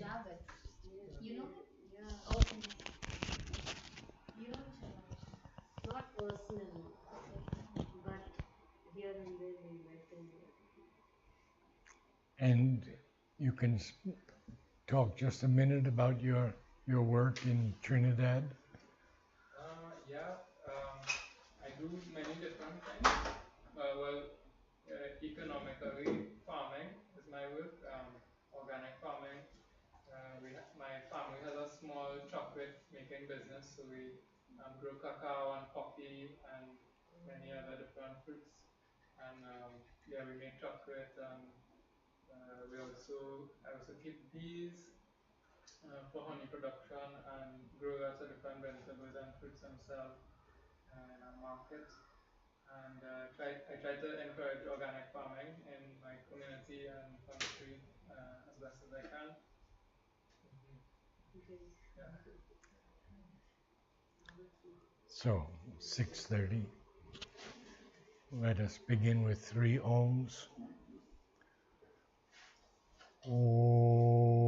You know him? Yeah. Okay. You know Shabbat. Not personally, Okay. but here and there we met in And you can talk just a minute about your work in Trinidad. Yeah, I do many different things. Economically, farming is my work. Organic farming. My family has a small chocolate making business, so we grow cacao and coffee and many other different fruits. And yeah, we make chocolate. And I also keep bees for honey production and grow lots of different vegetables and fruits and sell in our market. And I try to encourage organic farming in my community and country as best as I can. Okay. Yeah. So 6:30. Let us begin with 3 ohms. Om.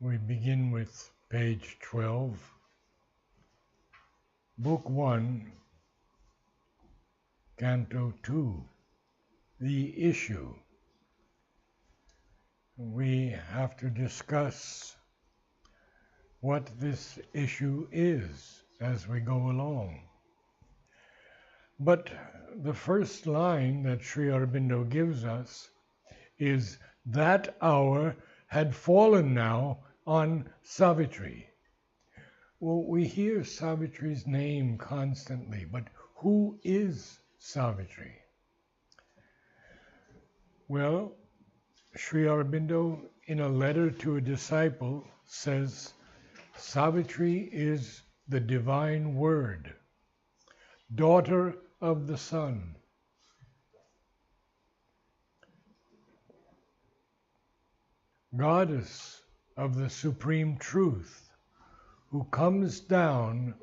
We begin with page 12, Book 1, Canto 2, The Issue. We have to discuss what this issue is as we go along. But the first line that Sri Aurobindo gives us is that hour had fallen now on Savitri. Well, we hear Savitri's name constantly, but who is Savitri? Well, Sri Aurobindo, in a letter to a disciple, says Savitri is the divine word, daughter of the sun. Goddess of the supreme truth, who comes down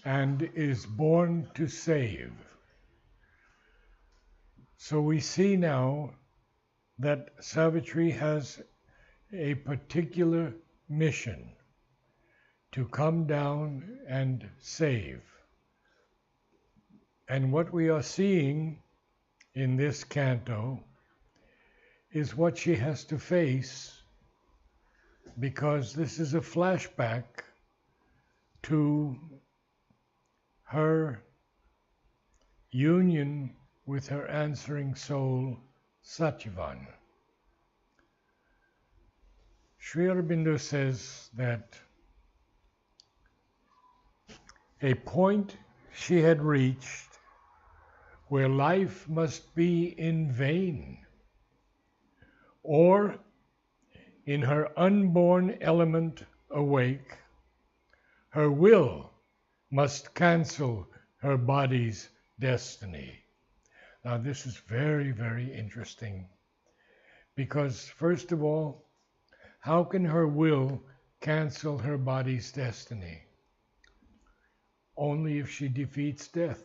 and is born to save. So we see now that Savitri has a particular mission to come down and save. And what we are seeing in this canto is what she has to face, because this is a flashback to her union with her answering soul, Satchivan. Sri Aurobindo says that a point she had reached where life must be in vain, or in her unborn element awake, her will must cancel her body's destiny. Now this is very, very interesting, because first of all, how can her will cancel her body's destiny? Only if she defeats death.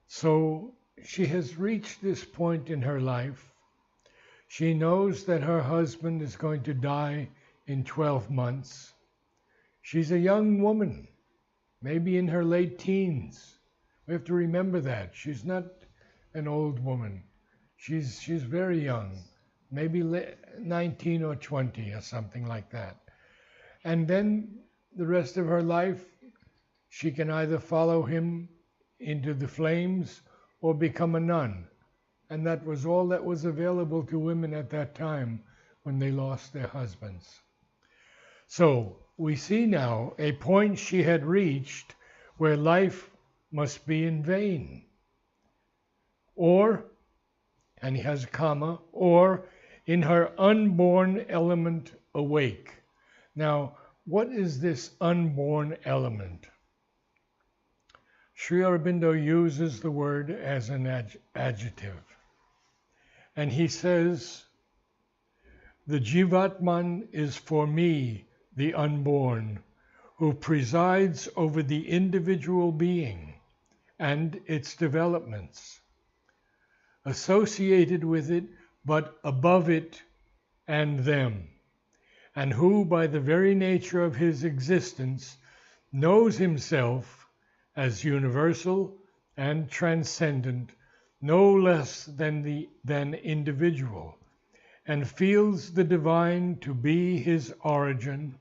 So she has reached this point in her life. She knows that her husband is going to die in 12 months. She's a young woman, maybe in her late teens. We have to remember that. She's not an old woman. She's very young, maybe 19 or 20 or something like that. And then the rest of her life, she can either follow him into the flames or become a nun. And that was all that was available to women at that time when they lost their husbands. So we see now a point she had reached where life must be in vain. Or and he has a comma, or in her unborn element awake. Now, what is this unborn element? Sri Aurobindo uses the word as an adjective. And he says, the Jivatman is for me the unborn, who presides over the individual being and its developments, associated with it, but above it and them, and who, by the very nature of his existence, knows himself as universal and transcendent, no less than individual, and feels the divine to be his origin,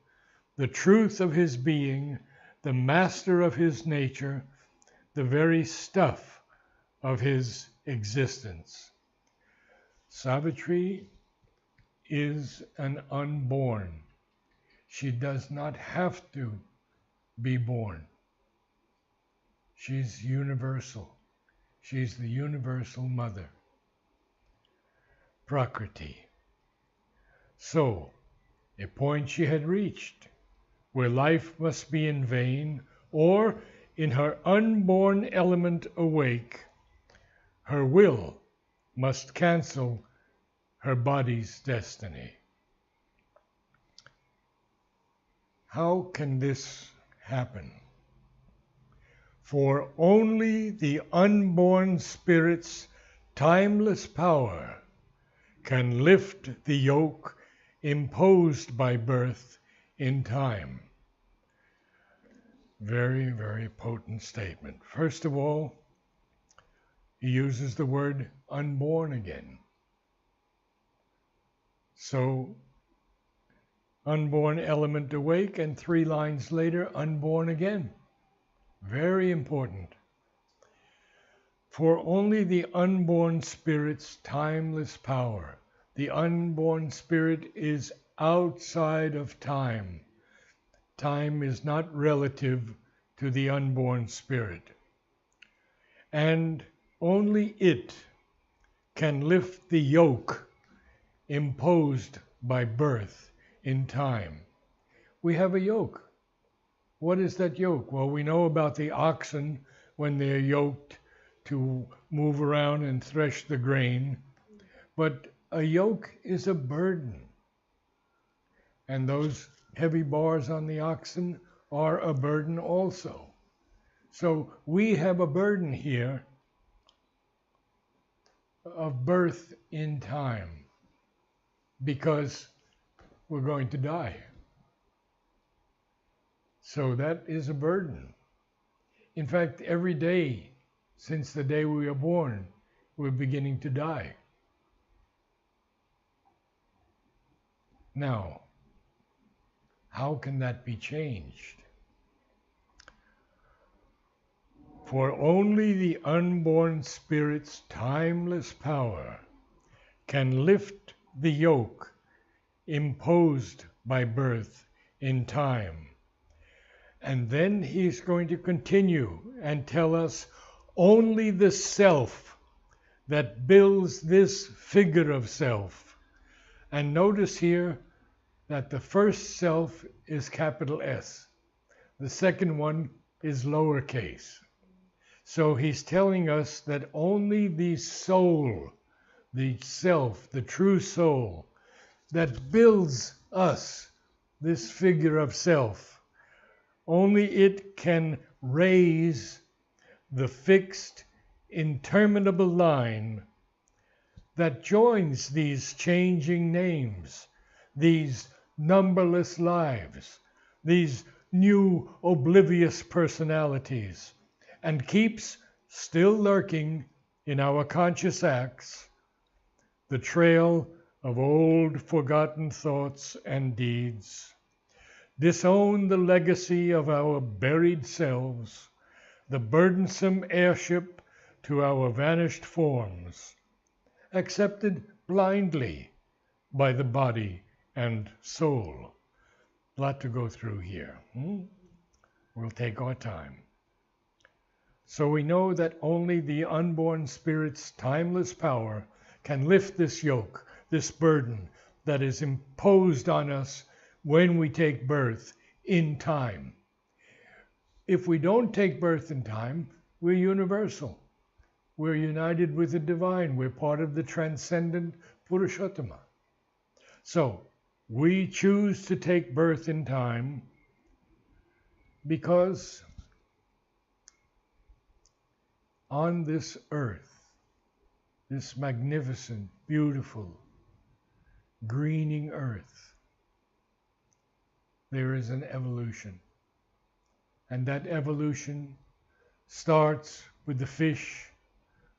the truth of his being, the master of his nature, the very stuff of his existence. Savitri is an unborn. She does not have to be born. She's universal. She's the universal mother. Prakriti. So, a point she had reached, where life must be in vain, or in her unborn element awake, her will must cancel her body's destiny. How can this happen? For only the unborn spirit's timeless power can lift the yoke imposed by birth in time. Very, very potent statement. First of all, he uses the word unborn again. So, unborn element awake, and 3 lines later, unborn again. Very important. For only the unborn spirit's timeless power. The unborn spirit is outside of time. Time is not relative to the unborn spirit. And only it can lift the yoke imposed by birth in time. We have a yoke. What is that yoke? Well, we know about the oxen when they're yoked to move around and thresh the grain, but a yoke is a burden. And those heavy bars on the oxen are a burden also. So we have a burden here of birth in time because we're going to die. So that is a burden. In fact, every day since the day we were born, we're beginning to die. Now, how can that be changed? For only the unborn spirit's timeless power can lift the yoke imposed by birth in time. And then he's going to continue and tell us only the self that builds this figure of self. And notice here that the first self is capital S. The second one is lowercase. So he's telling us that only the soul, the self, the true soul, that builds us, this figure of self, only it can raise the fixed, interminable line that joins these changing names, these numberless lives, these new oblivious personalities, and keeps still lurking in our conscious acts the trail of old forgotten thoughts and deeds. Disown the legacy of our buried selves, the burdensome airship to our vanished forms, accepted blindly by the body and soul. A lot to go through here. We'll take our time. So we know that only the unborn spirit's timeless power can lift this yoke, this burden that is imposed on us when we take birth in time. If we don't take birth in time, we're universal. We're united with the divine. We're part of the transcendent Purushottama. So, we choose to take birth in time because on this earth, this magnificent, beautiful, greening earth, there is an evolution. And that evolution starts with the fish,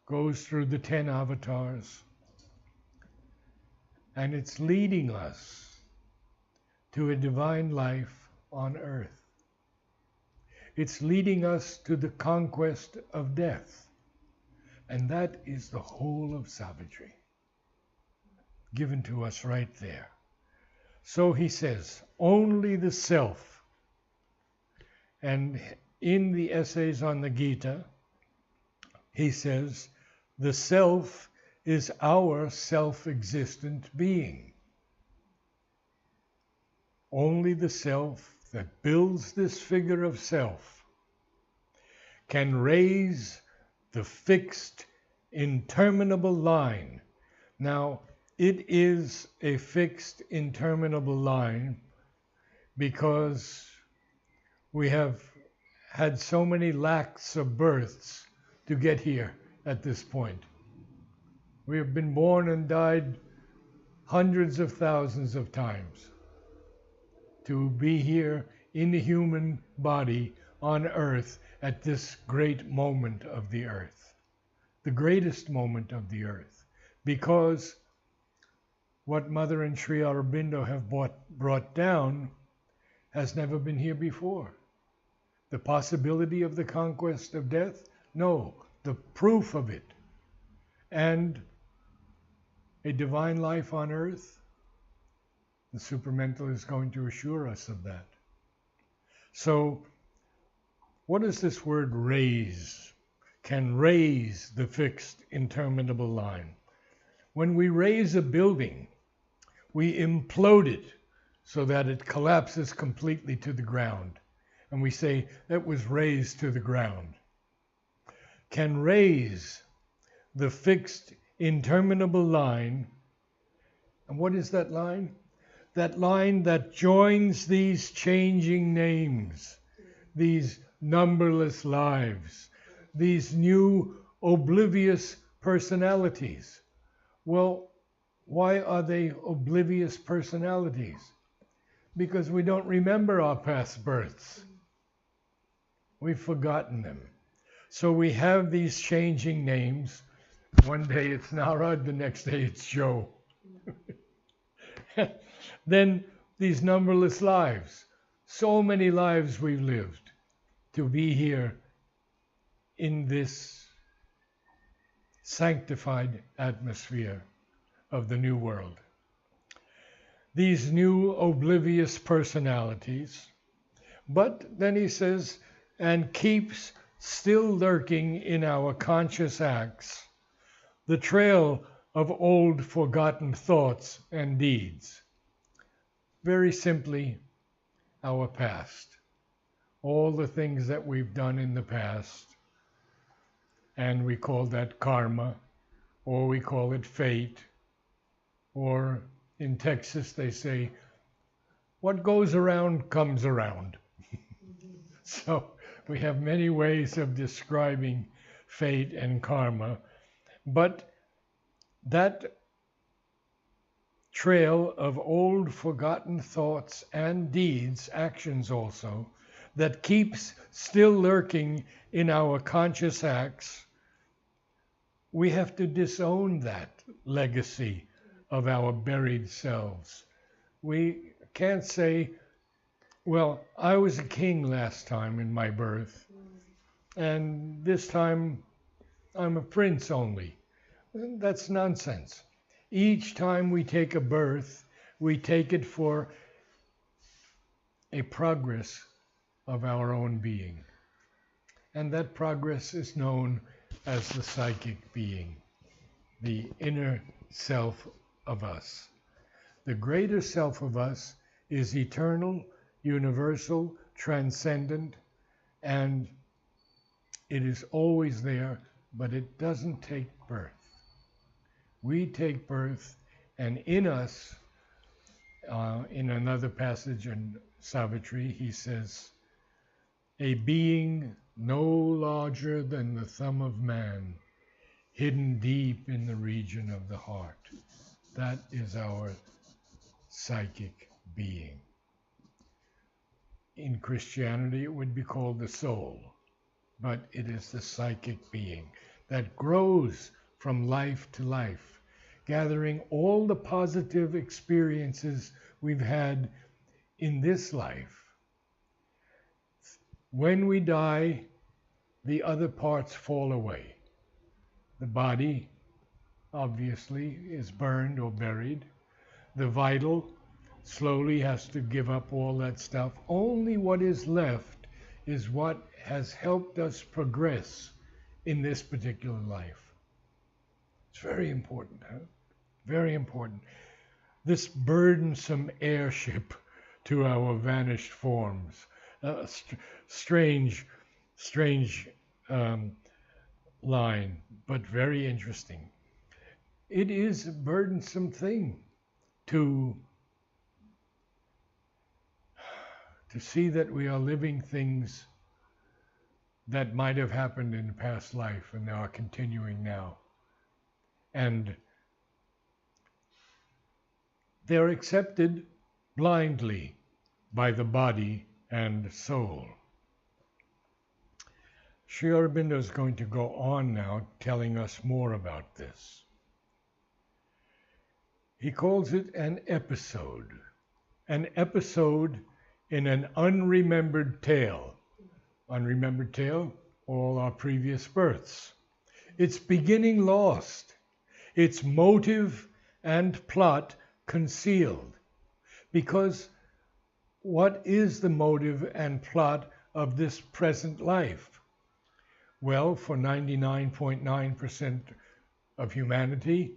goes through the 10 avatars, and it's leading us to a divine life on earth. It's leading us to the conquest of death. And that is the whole of Savitri, given to us right there. So he says, only the self. And in the essays on the Gita, he says, the self is our self-existent being. Only the self that builds this figure of self can raise the fixed, interminable line. Now, it is a fixed, interminable line because we have had so many lakhs of births to get here at this point. We have been born and died hundreds of thousands of times to be here in the human body on earth at this great moment of the earth, the greatest moment of the earth, because what Mother and Sri Aurobindo have brought down has never been here before. The possibility of the conquest of death? No, the proof of it. And a divine life on earth? The supramental is going to assure us of that. So, what is this word raise? Can raise the fixed, interminable line. When we raise a building, we implode it so that it collapses completely to the ground. And we say, that was raised to the ground. Can raise the fixed, interminable line. And what is that line? That line that joins these changing names, these numberless lives, these new oblivious personalities. Well, why are they oblivious personalities? Because we don't remember our past births. We've forgotten them. So we have these changing names. One day it's Narad, the next day it's Joe. Then these numberless lives. So many lives we've lived to be here in this sanctified atmosphere of the new world. These new oblivious personalities. But then he says, and keeps still lurking in our conscious acts the trail of old forgotten thoughts and deeds. Very simply, our past. All the things that we've done in the past. And we call that karma, or we call it fate, or in Texas they say, what goes around comes around. So we have many ways of describing fate and karma, but that trail of old forgotten thoughts and deeds, actions also, that keeps still lurking in our conscious acts, we have to disown that legacy of our buried selves. We can't say, well, I was a king last time in my birth, and this time I'm a prince only. That's nonsense. Each time we take a birth, we take it for a progress of our own being. And that progress is known as the psychic being. the inner self of us. The greater self of us is eternal, universal, transcendent, and it is always there, but it doesn't take birth. We take birth, and in us, in another passage in Savitri, he says, a being no larger than the thumb of man, hidden deep in the region of the heart. That is our psychic being. In Christianity, it would be called the soul, but it is the psychic being that grows from life to life, gathering all the positive experiences we've had in this life. When we die, the other parts fall away. The body, obviously, is burned or buried. The vital slowly has to give up all that stuff. Only what is left is what has helped us progress in this particular life. It's very important, huh? Very important. This burdensome airship to our vanished forms. Strange line, but very interesting. It is a burdensome thing to see that we are living things that might have happened in the past life and are continuing now. And they're accepted blindly by the body and soul. Sri Aurobindo is going to go on now telling us more about this. He calls it an episode in an unremembered tale. Unremembered tale, all our previous births. Its beginning lost, its motive and plot concealed. Because what is the motive and plot of this present life? Well, for 99.9% of humanity,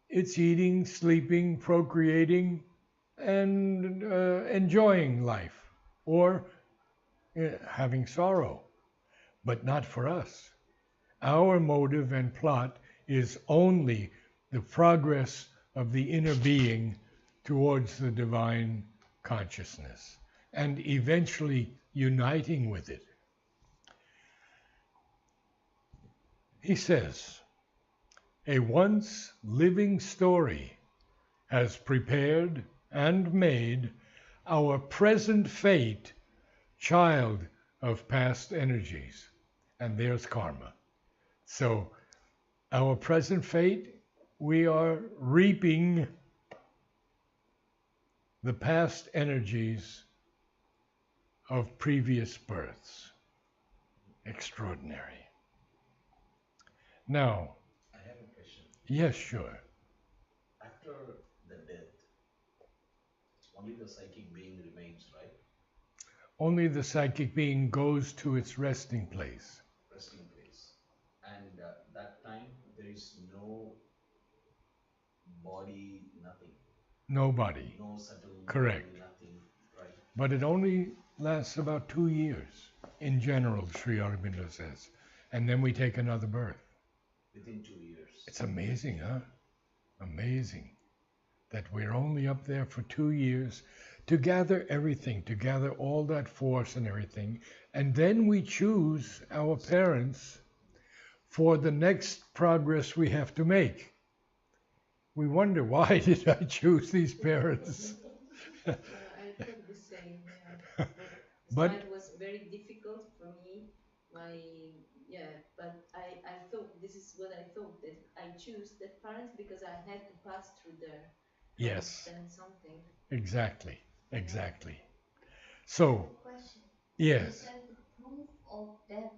it's eating, sleeping, procreating, and enjoying life, or having sorrow. But not for us. Our motive and plot is only the progress of the inner being towards the divine consciousness and eventually uniting with it. He says, a once living story has prepared and made our present fate child of past energies. And there's karma. So our present fate, we are reaping the past energies of previous births. Extraordinary. Now, I have a question. yes, sure. After the death, only the psychic being remains, right? Only the psychic being goes to its resting place. Resting place. And that time there is no body, nothing. Nobody. No subtle Correct. body, nothing, right? But it only lasts about 2 years, in general, Sri Aurobindo says. And then we take another birth. Within 2 years. It's amazing, huh? Amazing that we're only up there for 2 years to gather everything, to gather all that force and everything. And then we choose our parents for the next progress we have to make. We wonder, why did I choose these parents? I thought the same, yeah. But- It was very difficult for me. But I thought, this is what I thought, that I choose that parents because I had to pass through there. Yes, And something. exactly. So, Question. yes. Is that the proof of death?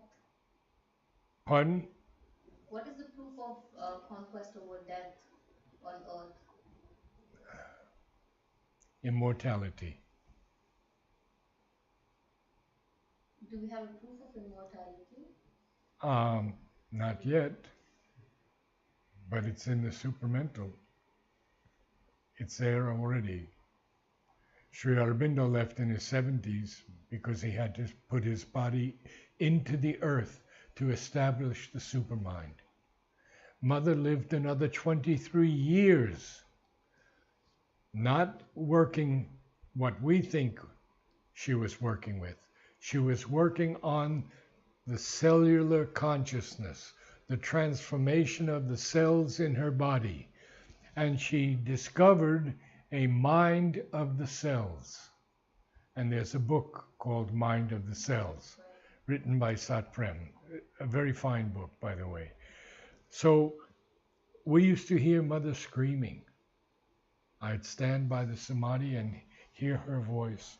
Pardon? What is the proof of conquest over death on earth? Immortality. Do we have a proof of immortality? Not yet. but it's in the supramental. It's there already. Sri Aurobindo left in his 70s because he had to put his body into the earth to establish the supermind. Mother lived another 23 years, not working what we think she was working with. She was working on the cellular consciousness, the transformation of the cells in her body. And she discovered a mind of the cells. And there's a book called Mind of the Cells, written by Satprem. A very fine book, by the way. So we used to hear Mother screaming. I'd stand by the Samadhi and hear her voice.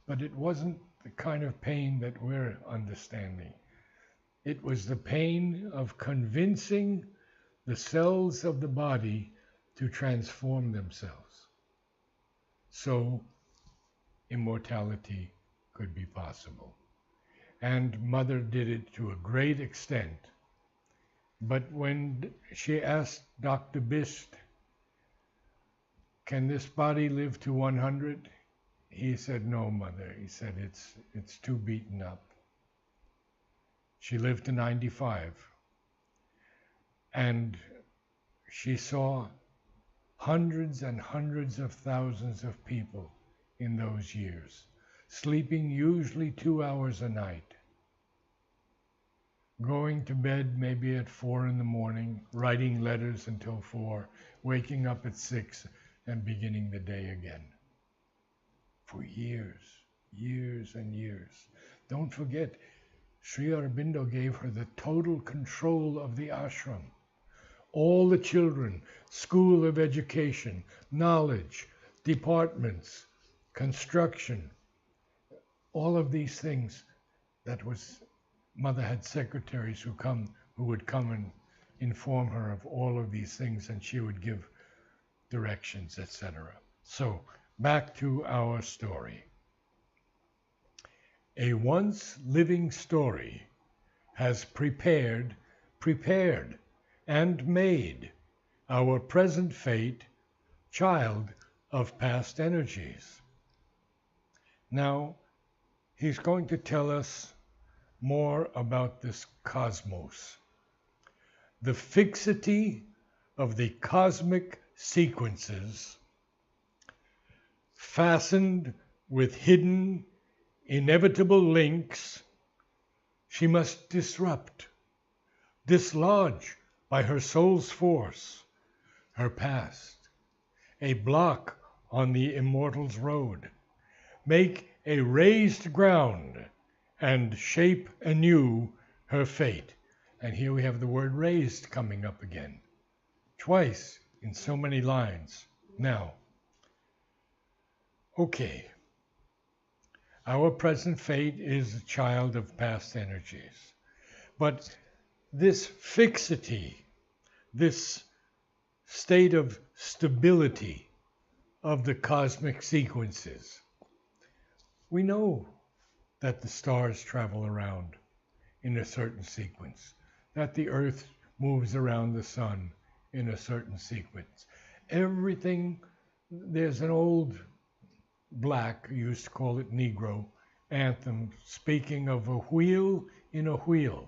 But it wasn't the kind of pain that we're understanding. It was the pain of convincing the cells of the body to transform themselves, so immortality could be possible. And Mother did it to a great extent. But when she asked Dr. Bist, can this body live to 100? He said, no, Mother. He said, it's too beaten up. She lived to 95. And she saw hundreds and hundreds of thousands of people in those years, sleeping usually 2 hours a night, going to bed maybe at 4 in the morning, writing letters until 4, waking up at 6, and beginning the day again. For years, years and years. Don't forget, Sri Aurobindo gave her the total control of the ashram. All the children, school of education, knowledge, departments, construction, all of these things. That was, Mother had secretaries who would come and inform her of all of these things, and she would give directions, etc. So, back to our story. A once living story has prepared and made our present fate child of past energies. Now, he's going to tell us more about this cosmos. The fixity of the cosmic sequences, fastened with hidden, inevitable links, she must disrupt, dislodge by her soul's force, her past, a block on the immortal's road, make a raised ground, and shape anew her fate. And here we have the word raised coming up again, twice in so many lines. Now, okay, our present fate is a child of past energies, but this fixity, this state of stability of the cosmic sequences, we know that the stars travel around in a certain sequence, that the earth moves around the sun in a certain sequence. Everything, there's an old black, used to call it Negro, anthem speaking of a wheel in a wheel.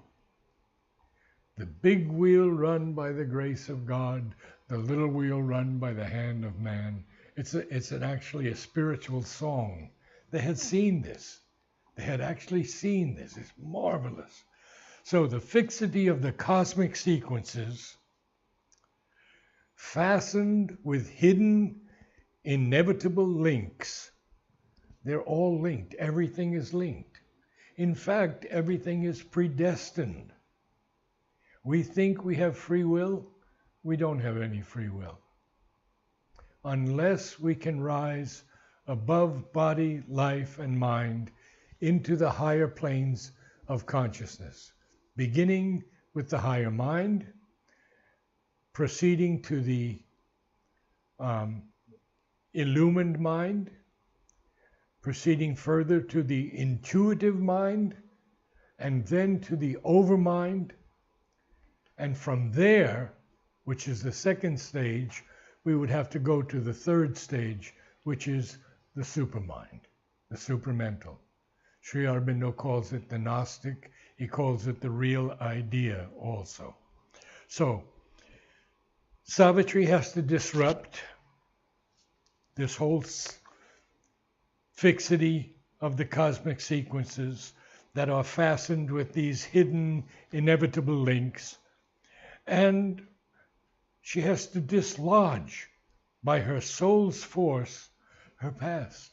The big wheel run by the grace of God, the little wheel run by the hand of man. It's actually a spiritual song. They had seen this. They had actually seen this. It's marvelous. So the fixity of the cosmic sequences, fastened with hidden, inevitable links. They're all linked. Everything is linked. In fact, everything is predestined. We think we have free will. We don't have any free will. Unless we can rise above body, life, and mind into the higher planes of consciousness, beginning with the higher mind, proceeding to the illumined mind, proceeding further to the intuitive mind, and then to the overmind. And from there, which is the second stage, we would have to go to the third stage, which is the supermind, the supramental. Sri Aurobindo calls it the Gnostic. He calls it the real idea also. So, Savitri has to disrupt this whole fixity of the cosmic sequences that are fastened with these hidden, inevitable links. And she has to dislodge by her soul's force her past.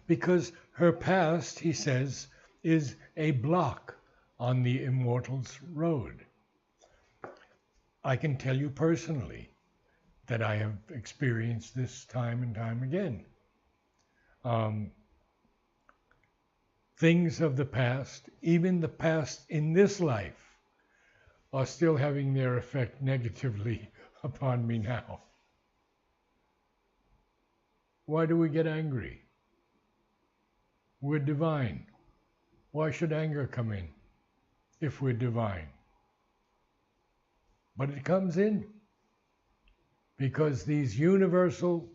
Because her past, he says, is a block on the immortal's road. I can tell you personally that I have experienced this time and time again. Things of the past, even the past in this life, are still having their effect negatively upon me now. Why do we get angry? We're divine. Why should anger come in if we're divine? But it comes in because these universal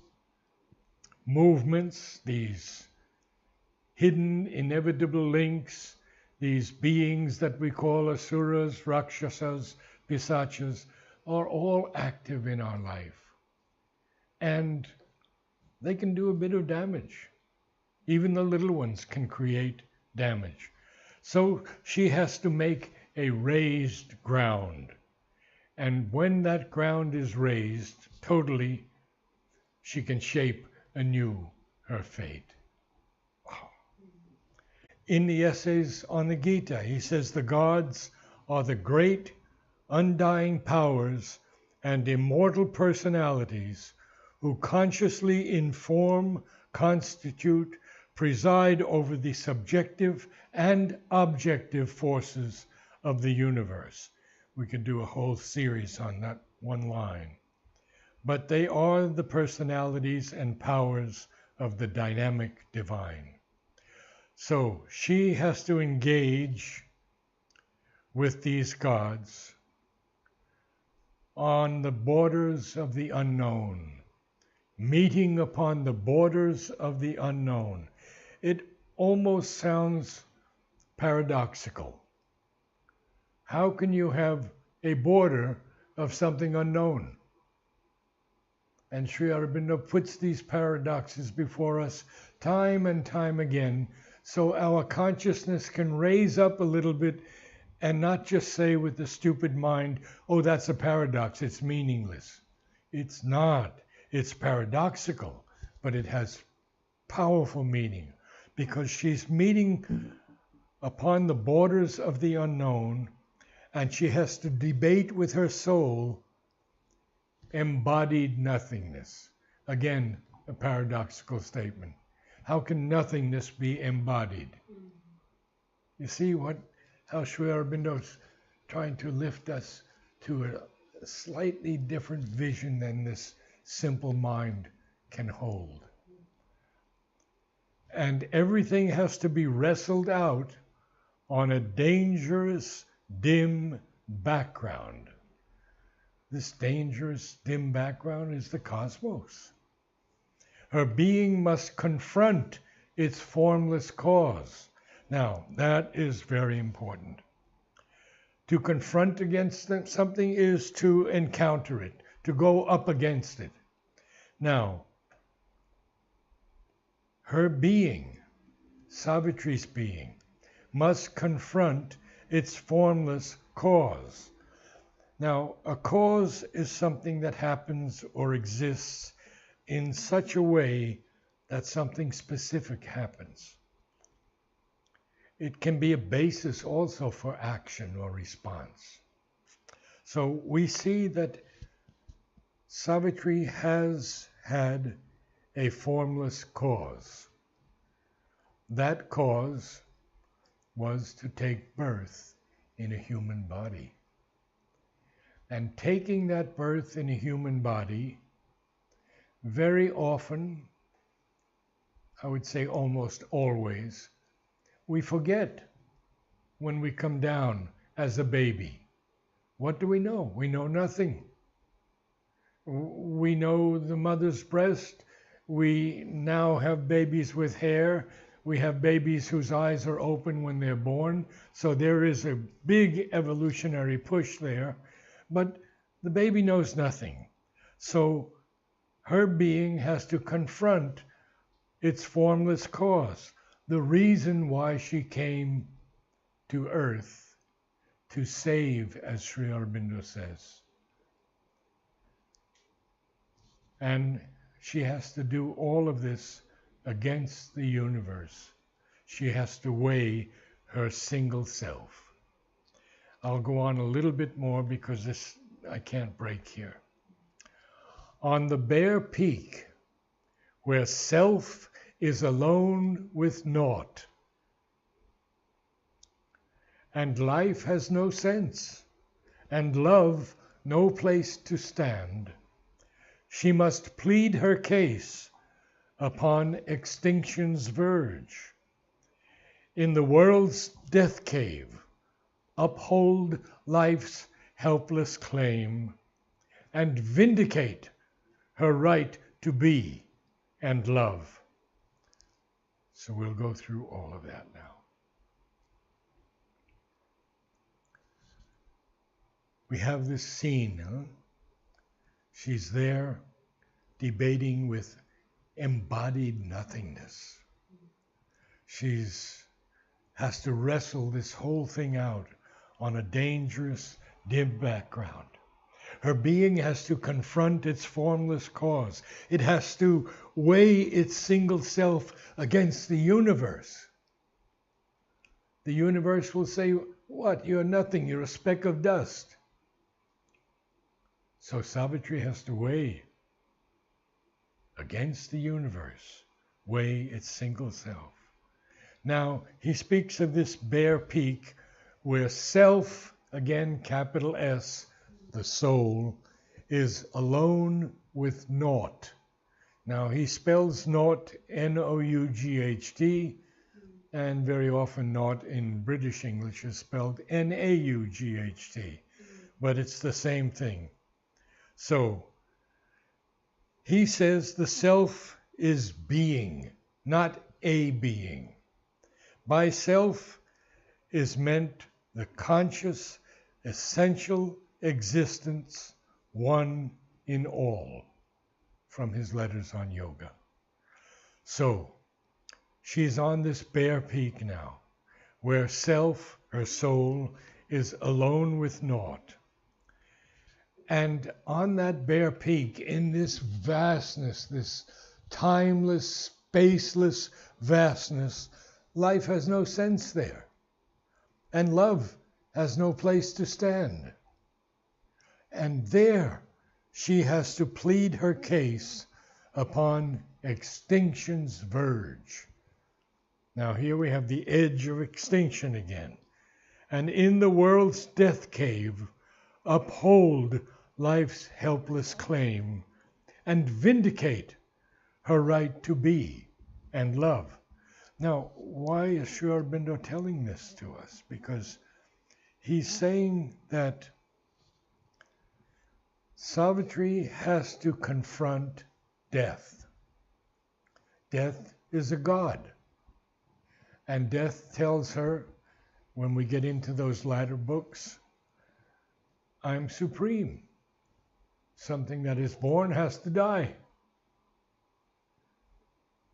movements, these hidden, inevitable links, these beings that we call asuras, rakshasas, pisachas, are all active in our life. And they can do a bit of damage. Even the little ones can create damage. So she has to make a raised ground. And when that ground is raised totally, she can shape anew her fate. Wow. In the essays on the Gita, he says the gods are the great, undying powers and immortal personalities who consciously inform, constitute, preside over the subjective and objective forces of the universe. We could do a whole series on that one line. But they are the personalities and powers of the dynamic divine. So she has to engage with these gods on the borders of the unknown, meeting upon the borders of the unknown. It almost sounds paradoxical. How can you have a border of something unknown? And Sri Aurobindo puts these paradoxes before us time and time again, so our consciousness can raise up a little bit and not just say with the stupid mind, oh, that's a paradox, it's meaningless. It's not. It's paradoxical, but it has powerful meaning because she's meeting upon the borders of the unknown, and she has to debate with her soul embodied nothingness. Again, a paradoxical statement. How can nothingness be embodied? You see how Sri Aurobindo is trying to lift us to a slightly different vision than this simple mind can hold. And everything has to be wrestled out on a dangerous, dim background. This dangerous, dim background is the cosmos. Her being must confront its formless cause. Now, that is very important. To confront against something is to encounter it, to go up against it. Now, her being, Savitri's being, must confront its formless cause. Now, a cause is something that happens or exists in such a way that something specific happens. It can be a basis also for action or response. So we see that Savitri has had a formless cause. That cause was to take birth in a human body. And taking that birth in a human body, very often, I would say almost always, we forget when we come down as a baby. What do we know? We know nothing. We know the mother's breast. We now have babies with hair. We have babies whose eyes are open when they're born. So there is a big evolutionary push there. But the baby knows nothing. So her being has to confront its formless cause, the reason why she came to earth, to save, as Sri Aurobindo says. And she has to do all of this against the universe. She has to weigh her single self. I'll go on a little bit more because this I can't break here. On the bare peak, where self is alone with naught, and life has no sense, and love no place to stand, she must plead her case upon extinction's verge. In the world's death cave, uphold life's helpless claim, and vindicate her right to be and love. So we'll go through all of that now. We have this scene, huh? She's there debating with embodied nothingness. She's has to wrestle this whole thing out on a dangerous, dim background. Her being has to confront its formless cause. It has to weigh its single self against the universe. The universe will say, "What? You're nothing. You're a speck of dust." So Savitri has to weigh against the universe, weigh its single self. Now, he speaks of this bare peak where self, again capital S, the soul, is alone with naught. Now, he spells naught N-O-U-G-H-T, and very often naught in British English is spelled N-A-U-G-H-T, but it's the same thing. So, he says the self is being, not a being. By self is meant the conscious, essential existence, one in all, from his letters on yoga. So, she's on this bare peak now, where self, her soul, is alone with naught. And on that bare peak, in this vastness, this timeless, spaceless vastness, life has no sense there. And love has no place to stand. And there she has to plead her case upon extinction's verge. Now here we have the edge of extinction again. And in the world's death cave, uphold life's helpless claim and vindicate her right to be and love. Now, why is Sri Aurobindo telling this to us? Because he's saying that Savitri has to confront death. Death is a god. And death tells her, when we get into those latter books, I'm supreme. Something that is born has to die.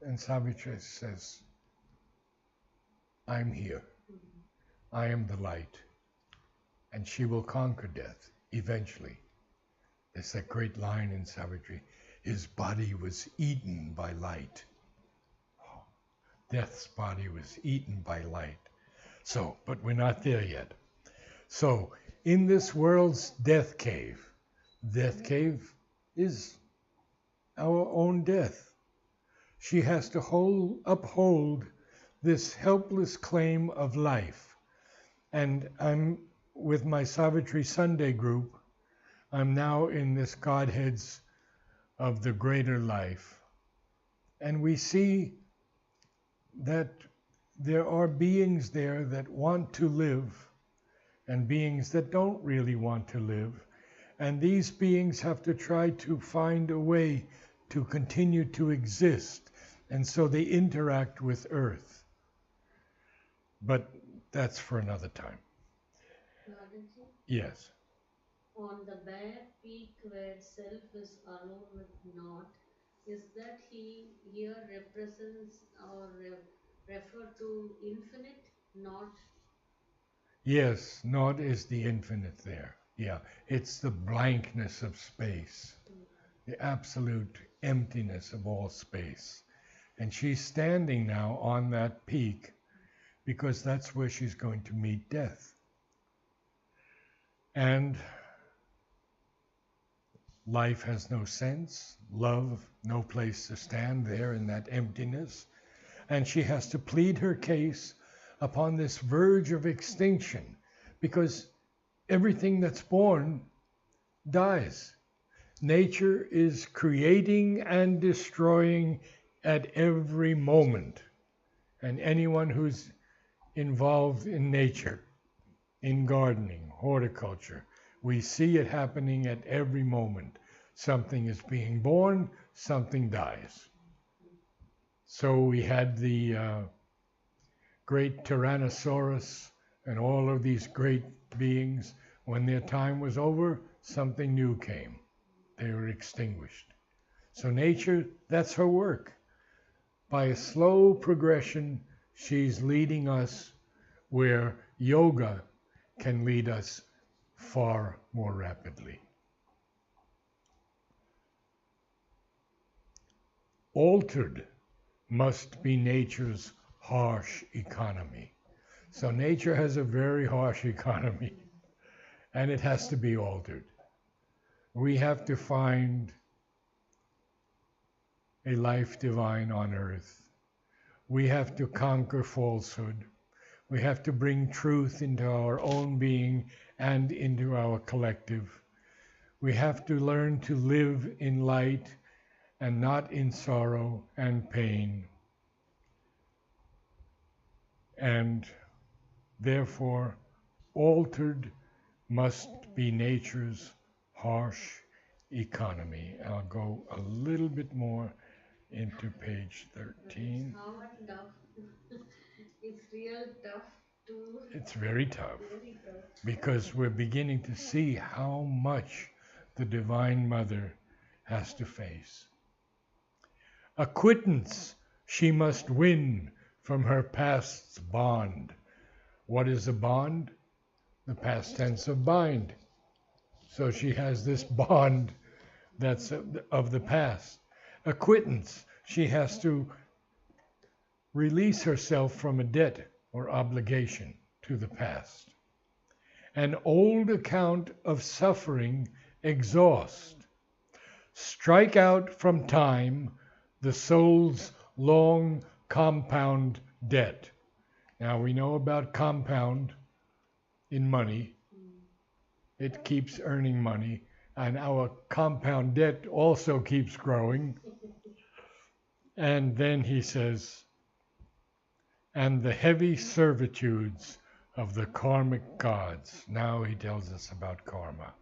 And Savitri says, I'm here. I am the light. And she will conquer death eventually. There's that great line in Savitri, his body was eaten by light. Oh, death's body was eaten by light. So, but we're not there yet. So, in this world's death cave is our own death. She has to uphold this helpless claim of life. And I'm with my Savitri Sunday group, I'm now in this Godheads of the greater life. And we see that there are beings there that want to live and beings that don't really want to live. And these beings have to try to find a way to continue to exist. And so they interact with Earth. But that's for another time. Naraji, Yes. on the bare peak where self is alone with naught, is that he here represents or refer to infinite, not? Yes, naught is the infinite there. Yeah, it's the blankness of space, the absolute emptiness of all space. And she's standing now on that peak because that's where she's going to meet death. And life has no sense, love, no place to stand there in that emptiness. And she has to plead her case upon this verge of extinction because everything that's born dies. Nature is creating and destroying at every moment. And anyone who's involved in nature, in gardening, horticulture, we see it happening at every moment. Something is being born, something dies. So we had the great Tyrannosaurus and all of these great beings. When their time was over, something new came. They were extinguished. So nature, that's her work. By a slow progression, she's leading us where yoga can lead us far more rapidly. Altered must be nature's harsh economy. So nature has a very harsh economy, and it has to be altered. We have to find a life divine on earth. We have to conquer falsehood. We have to bring truth into our own being and into our collective. We have to learn to live in light and not in sorrow and pain. And therefore, altered must be nature's harsh economy. I'll go a little bit more into page 13. How tough. It's real tough to. It's very tough Very tough. because we're beginning to see how much the Divine Mother has to face. Acquittance she must win from her past's bond. What is a bond? The past tense of bind. So she has this bond that's of the past. Acquittance, she has to release herself from a debt or obligation to the past. An old account of suffering exhaust. Strike out from time the soul's long compound debt. Now we know about compound in money. It keeps earning money, and our compound debt also keeps growing. And then he says, and the heavy servitudes of the karmic gods. Now he tells us about karma.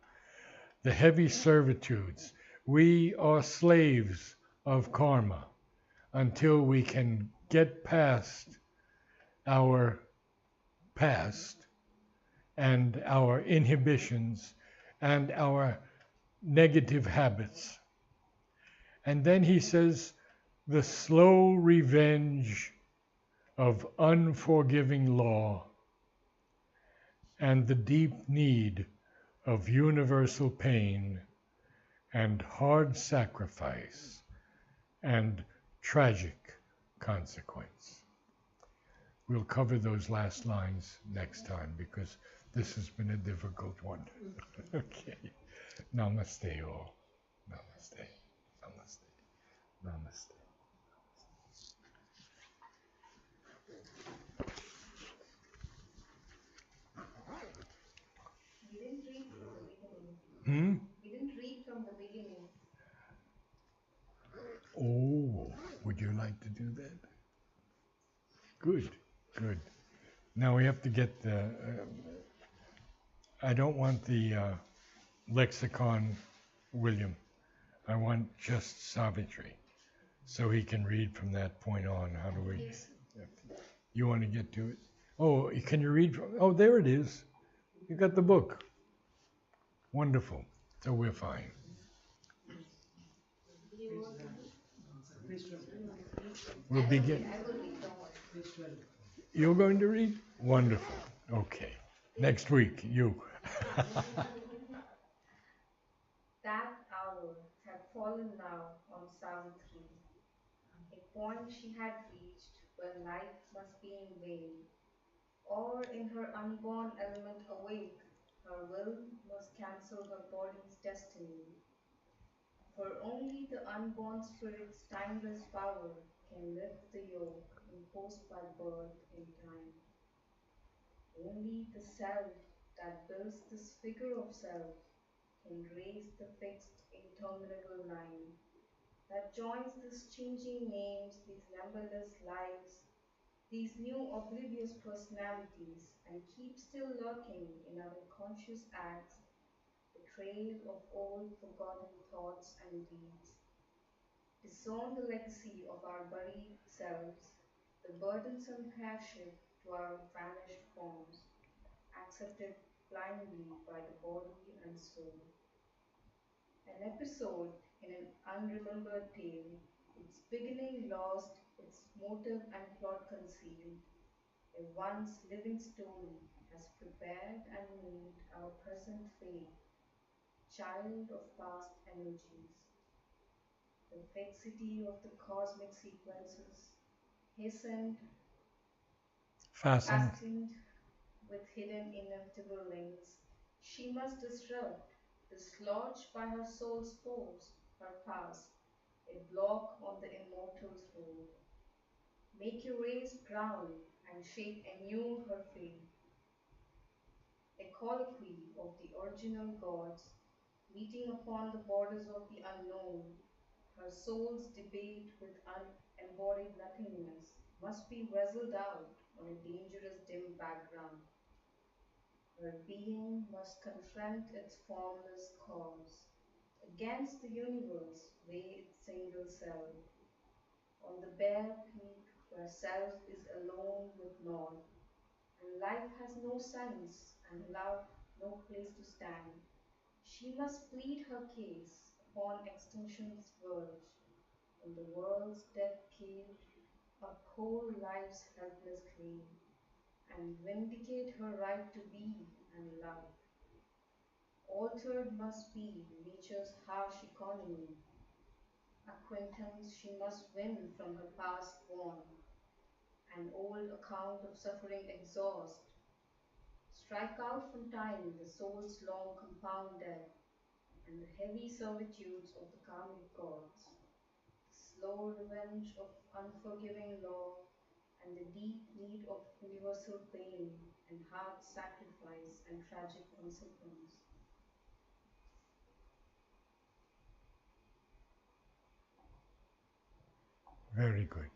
The heavy servitudes. We are slaves of karma until we can get past our past and our inhibitions and our negative habits. And then he says, the slow revenge of unforgiving law and the deep need of universal pain and hard sacrifice and tragic consequence. We'll cover those last lines next time because this has been a difficult one. Okay. Namaste all. Namaste. Namaste. Namaste. We didn't read from the beginning. Hmm? We didn't read from the beginning. Oh, would you like to do that? Good, good. Now we have to get the. I don't want the lexicon, William. I want just Savitri, so he can read from that point on. How do we? Okay. You want to get to it? Oh, can you read from? Oh, there it is. You got the book. Wonderful. So we're fine. Do you want to do? We'll begin. I will read, don't worry. You're going to read? Wonderful. Okay. Next week, you. That hour had fallen now on Savitri, a point she had reached when life must be in vain, or in her unborn element awake, her will must cancel her body's destiny. For only the unborn spirit's timeless power can lift the yoke imposed by birth in time. Only the self that builds this figure of self can raise the fixed, interminable line that joins these changing names, these numberless lives, these new oblivious personalities, and keep still lurking in our unconscious acts the trail of old forgotten thoughts and deeds. Discern the legacy of our buried selves, the burdensome hardship to our vanished forms, accepted blindly by the body and soul. An episode in an unremembered tale, its beginning lost, its motive and plot concealed, a once living story has prepared and made our present fate, child of past energies. The fixity of the cosmic sequences, hastened, Fastened. fastened with hidden inevitable links, she must disrupt, dislodge by her soul's force, her past, a block on the immortal's road. Make erase ground and shape anew her fate, a colloquy of the original gods, meeting upon the borders of the unknown, her soul's debate with unembodied nothingness must be wrestled out on a dangerous dim background. Her being must confront its formless cause. Against the universe weigh its single self. On the bare peak where self is alone with naught, and life has no sense, and love no place to stand, she must plead her case upon extinction's verge, in the world's death cage, uphold life's helpless claim, and vindicate her right to be and love. Altered must be nature's harsh economy. Acquaintance she must win from her past born, an old account of suffering exhaust. Strike out from time the soul's long compound debt, and the heavy servitudes of the karmic gods, the slow revenge of unforgiving law, and the deep need of universal pain and hard sacrifice and tragic consequence. Very good.